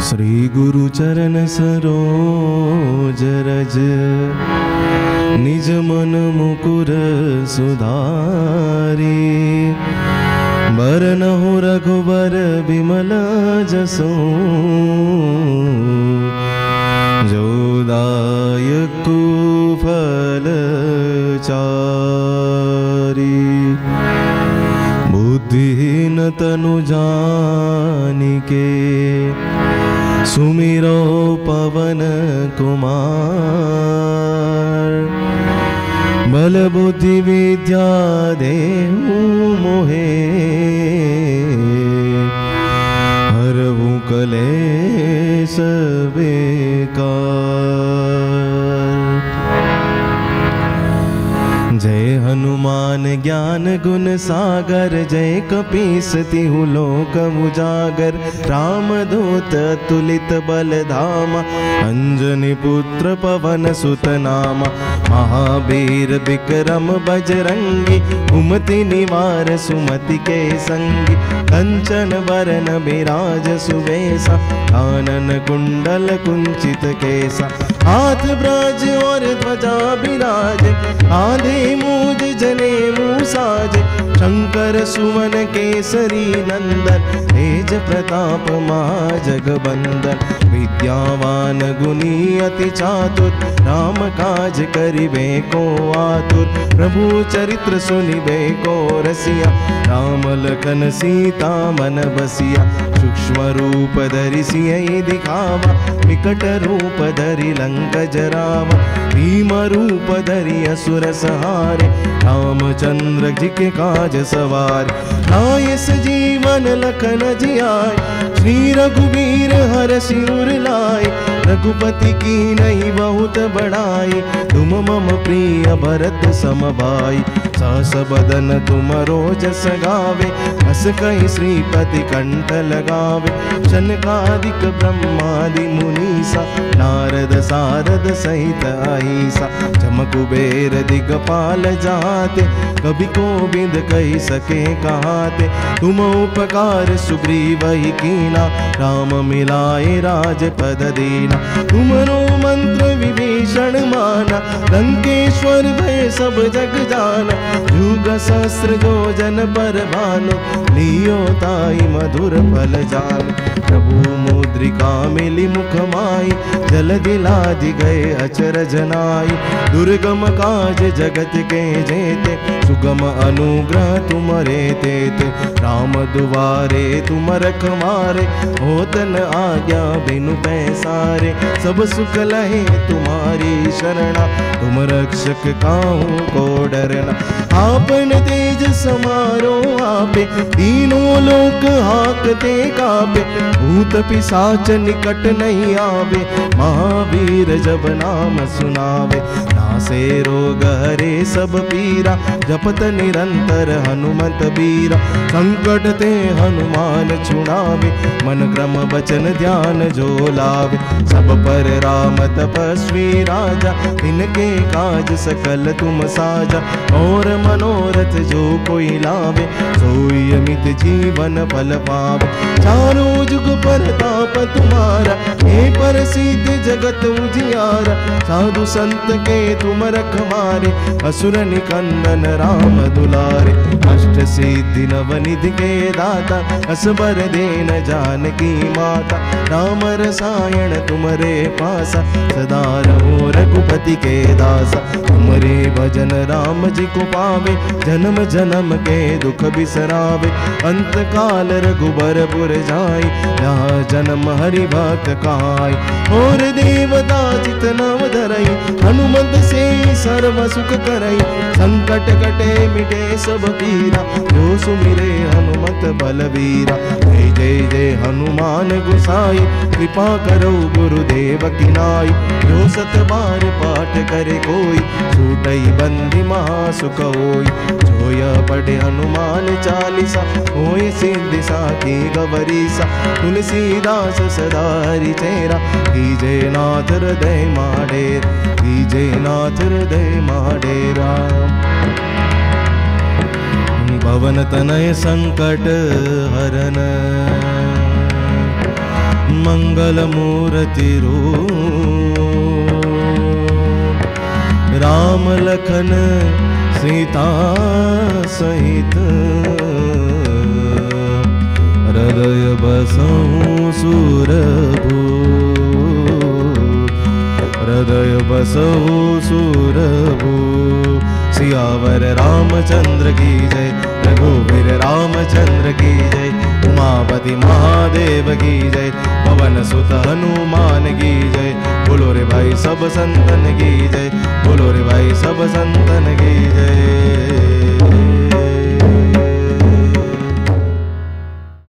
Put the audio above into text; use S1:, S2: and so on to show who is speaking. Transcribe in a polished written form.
S1: श्री गुरु चरण सरोज रज निज मन मुकुर सुधारी बरनहु रघुबर बिमल जसो जो दायक फल चारी बुद्धिहीन तनु जानिके सुमिरो पवन कुमार बल बुद्धि विद्या देहु मोहे हरहु कलेश बेकार। जय हनुमान ज्ञान गुण सागर जय कपीस तिहु लोक उजागर रामदूत अतुलित बल धामा अंजनी पुत्र पवन सुत नामा महावीर विक्रम बजरंगी कुमति निवार सुमति के संगी कंचन वरन विराज सुवेसा कानन कुंडल कुंचित केसा हाथ ब्राज और ध्वजा विराज आधे मूज जने मूसाज शंकर सुवन केसरी नंदन तेज प्रताप महाजगबंदन विद्यावान गुणी अति चातुर राम काज करिबे को आतुर प्रभु चरित्र सुनिबे को रसिया राम लखन सीता मन बसिया सूक्ष्म रूप धरि सियहि दिखावा विकट रूप धरि लंक जरावा भीम रूप धरि असुर सहारे रामचंद्र जी के काज सवार लाए सजीवन लखन जियाय श्री रघुवीर हर सिर लाए रघुपति की नहीं बहुत बड़ाई तुम मम प्रिय भरत सम भाई सहस बदन तुम रोजस गावे हस कहि श्रीपति कंठ लगावे शनकादिक ब्रह्मादि मुनीसा नारद सारद सहित अहिसा जम कुबेर दिगपाल जाते कभी कोविद कही सके कहाते तुम उपकार सुग्रीव ही कीना राम मिलाए राजपद दीना तुमरो मंत्र विभीषण माना लंकेश्वर भय सब जग जाना युग सहस्र जो जन पर भानु लियो ताई मधुर फल जान प्रभु मुद्रिका मिली मुख माई जल दिलादि गए अचरज नाई दुर्गम काज जगत के जेते सुगम अनुग्रह तुमरे तेते राम दुआरे तुम रखवारे होतन आज्ञा बिनु पैसारे सब सुख लहे तुम्हारी शरणा तुम रक्षक काहू को डरना आपन तेज समारो आपे तीनों लोक हाकते कापे भूत पिशाच निकट नहीं आवे महावीर जब नाम सुनावे नासे रोग हरे सब पीरा जपत निरंतर हनुमत बीरा संकट ते हनुमान छुड़ावे मन क्रम बचन ध्यान जो लावे सब पर राम तपस्वी राजा तिनके काज सकल तुम साजा और मनोरथ जो कोई लावे सोई अमित जीवन फल पावे चारों जुग परताप तुम्हारा हे प्रसिद्ध जगत उजियारा साधु संत के तुम रखवारे असुर निकंदन राम दुलारे अष्ट सिद्धि नवनिधि के दाता असबर देन जानकी माता राम रसायन तुमरे पासा सदा रहो रघुपति के दासा तुमरे भजन राम जी को पावे जन्म जन्म के दुख बिसरावे अंत काल रघुबर पुर जाई जहाँ जन्म हरि भक्त कहाई और देवता चित नव धरई हनुमत से सर्व सुख करई संकट कटे मिटे सब पीरा जो सुमिरे हनुमत बलवीरा जय जय जय हनुमान गोसाई कृपा करो गुरुदेव की नाई जो सत बार पाठ करे कोई छूटई बंदी महासुख होई जो यह पढ़े हनुमान चालीसा होय सिद्धि साखी गवरीसा तुलसीदास सदा हरि चेरा कीजे नाथ हृदय माडेर कीजे नाथ हृदय माडेरा पवन तनय संकट हरन मंगल मूर्ति रूप, राम लखन सीता सहित, हृदय बसहु सुरभु, हृदय बसहु सुरभु। सियावर रामचंद्र की जय, रघुवीर रामचंद्र की जय, उमापति महादेव की जय, पवन सुत हनुमान की जय। बोलो रे भाई सब संतन की जय, बोलो रे भाई सब संतन की जय।